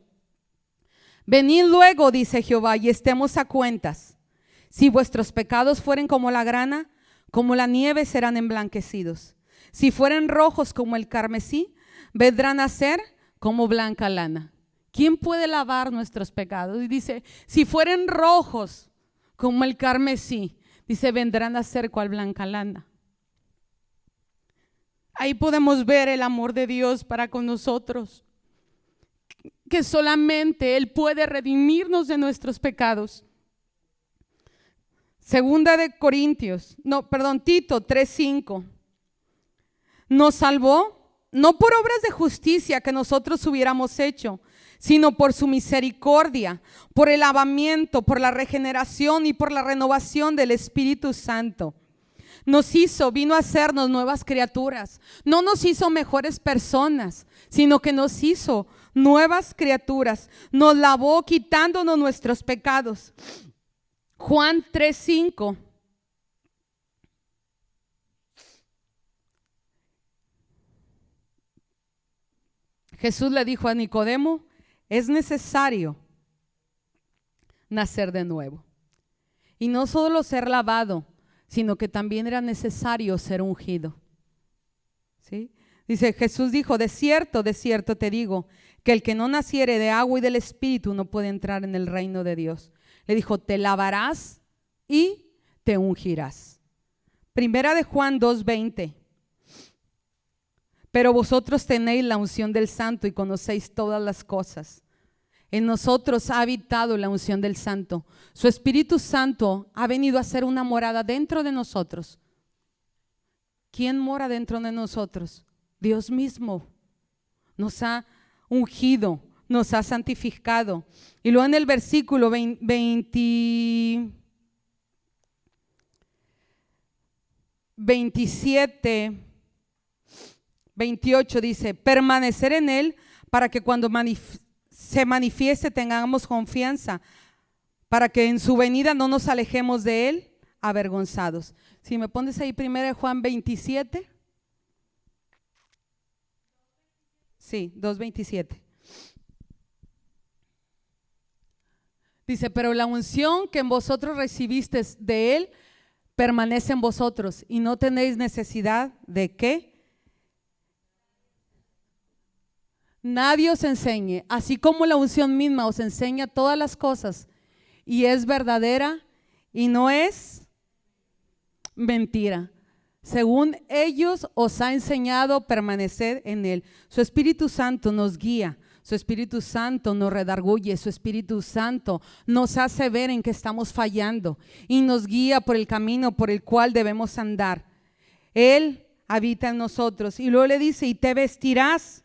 Venid luego, dice Jehová, y estemos a cuentas. Si vuestros pecados fueren como la grana, como la nieve serán emblanquecidos. Si fueren rojos como el carmesí, vendrán a ser como blanca lana. ¿Quién puede lavar nuestros pecados? Y dice, si fueren rojos como el carmesí, dice, vendrán a ser cual blanca lana. Ahí podemos ver el amor de Dios para con nosotros, que solamente Él puede redimirnos de nuestros pecados. Tito 3:5. Nos salvó no por obras de justicia que nosotros hubiéramos hecho, sino por su misericordia, por el lavamiento, por la regeneración y por la renovación del Espíritu Santo. Vino a hacernos nuevas criaturas. No nos hizo mejores personas, sino que nos hizo nuevas criaturas. Nos lavó quitándonos nuestros pecados. Juan 3:5. Jesús le dijo a Nicodemo, es necesario nacer de nuevo. Y no solo ser lavado, sino que también era necesario ser ungido. ¿Sí? Dice, Jesús dijo, de cierto te digo, que el que no naciere de agua y del Espíritu no puede entrar en el reino de Dios. Le dijo, te lavarás y te ungirás. Primera de Juan 2:20. Pero vosotros tenéis la unción del Santo y conocéis todas las cosas. En nosotros ha habitado la unción del Santo. Su Espíritu Santo ha venido a ser una morada dentro de nosotros. ¿Quién mora dentro de nosotros? Dios mismo. Nos ha ungido, nos ha santificado. Y luego en el versículo 28 dice, permanecer en Él para que cuando se manifieste tengamos confianza, para que en su venida no nos alejemos de Él avergonzados. Si me pones ahí 1 Juan 27. Sí, 2:27. Dice, pero la unción que en vosotros recibisteis de Él permanece en vosotros y no tenéis necesidad de que nadie os enseñe, así como la unción misma os enseña todas las cosas y es verdadera y no es mentira. Según ellos os ha enseñado, permanecer en Él. Su Espíritu Santo nos guía, su Espíritu Santo nos redarguye, su Espíritu Santo nos hace ver en que estamos fallando y nos guía por el camino por el cual debemos andar. Él habita en nosotros y luego le dice, y te vestirás.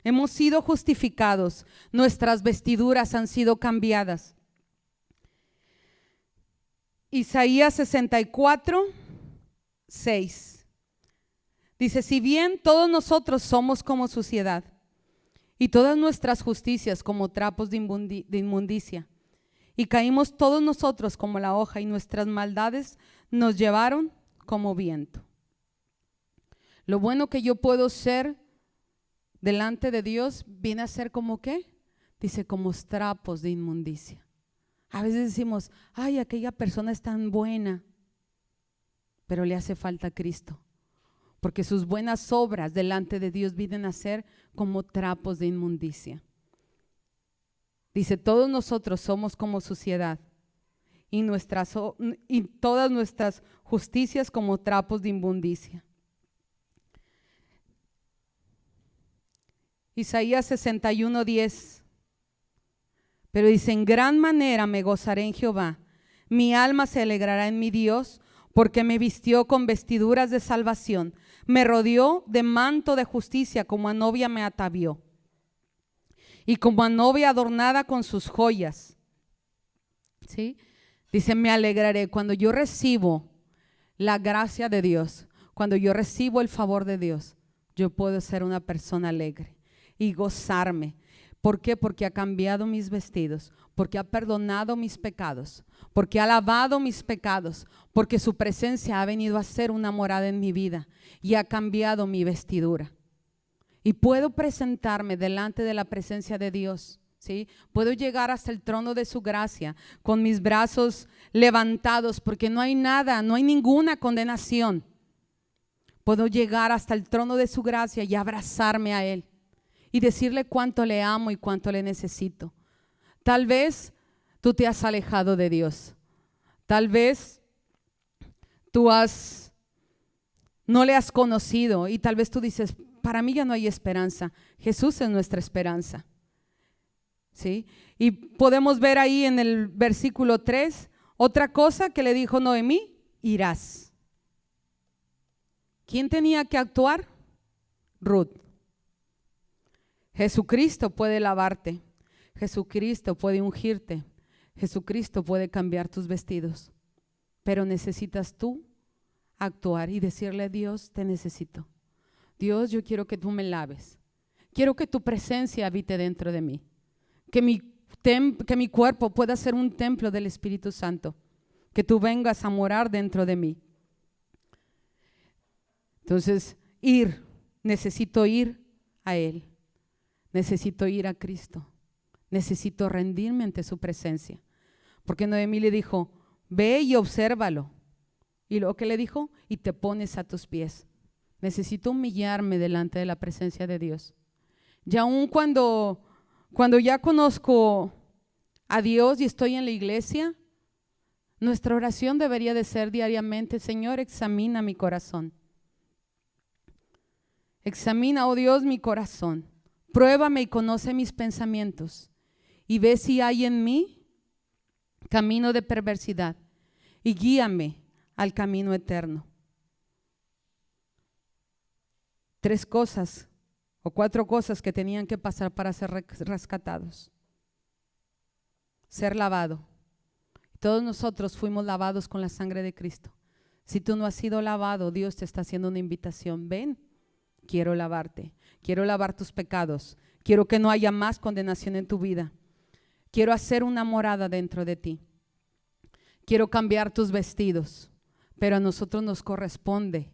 Hemos sido justificados, nuestras vestiduras han sido cambiadas. Isaías 64:6 dice, si bien todos nosotros somos como suciedad y todas nuestras justicias como trapos de inmundicia, y caímos todos nosotros como la hoja y nuestras maldades nos llevaron como viento. Lo bueno que yo puedo ser delante de Dios viene a ser como ¿qué? Dice, como trapos de inmundicia. A veces decimos, ay, aquella persona es tan buena, pero le hace falta Cristo. porque sus buenas obras delante de Dios vienen a ser como trapos de inmundicia. Dice, todos nosotros somos como suciedad y todas nuestras justicias como trapos de inmundicia. Isaías 61:10. Pero dice, en gran manera me gozaré en Jehová, mi alma se alegrará en mi Dios, porque me vistió con vestiduras de salvación, me rodeó de manto de justicia, como a novia me atavió, y como a novia adornada con sus joyas. ¿Sí? Dice, me alegraré cuando yo recibo la gracia de Dios, cuando yo recibo el favor de Dios, yo puedo ser una persona alegre y gozarme. ¿Por qué? Porque ha cambiado mis vestidos, porque ha perdonado mis pecados, porque ha lavado mis pecados, porque su presencia ha venido a ser una morada en mi vida y ha cambiado mi vestidura. Y puedo presentarme delante de la presencia de Dios, ¿sí? Puedo llegar hasta el trono de su gracia con mis brazos levantados, porque no hay nada, no hay ninguna condenación. Puedo llegar hasta el trono de su gracia y abrazarme a Él y decirle cuánto le amo y cuánto le necesito. Tal vez tú te has alejado de Dios. Tal vez tú no le has conocido y tal vez tú dices, para mí ya no hay esperanza. Jesús es nuestra esperanza. ¿Sí? Y podemos ver ahí en el versículo 3, otra cosa que le dijo Noemí, irás. ¿Quién tenía que actuar? Ruth. Jesucristo puede lavarte, Jesucristo puede ungirte, Jesucristo puede cambiar tus vestidos, pero necesitas tú actuar y decirle a Dios, te necesito. Dios, yo quiero que tú me laves, quiero que tu presencia habite dentro de mí, que mi cuerpo pueda ser un templo del Espíritu Santo, que tú vengas a morar dentro de mí. Entonces, necesito ir a Él. Necesito ir a Cristo. Necesito rendirme ante su presencia. Porque Noemí le dijo, ve y obsérvalo. Y luego que le dijo, y te pones a tus pies. Necesito humillarme delante de la presencia de Dios. Y aún cuando ya conozco a Dios y estoy en la iglesia, nuestra oración debería de ser diariamente, Señor, examina mi corazón. Examina, oh Dios, mi corazón. Pruébame y conoce mis pensamientos y ve si hay en mí camino de perversidad y guíame al camino eterno. 3 cosas o 4 cosas que tenían que pasar para ser rescatados. Ser lavado. Todos nosotros fuimos lavados con la sangre de Cristo. Si tú no has sido lavado, Dios te está haciendo una invitación. Ven. Quiero lavarte, quiero lavar tus pecados, quiero que no haya más condenación en tu vida, quiero hacer una morada dentro de ti, quiero cambiar tus vestidos, pero a nosotros nos corresponde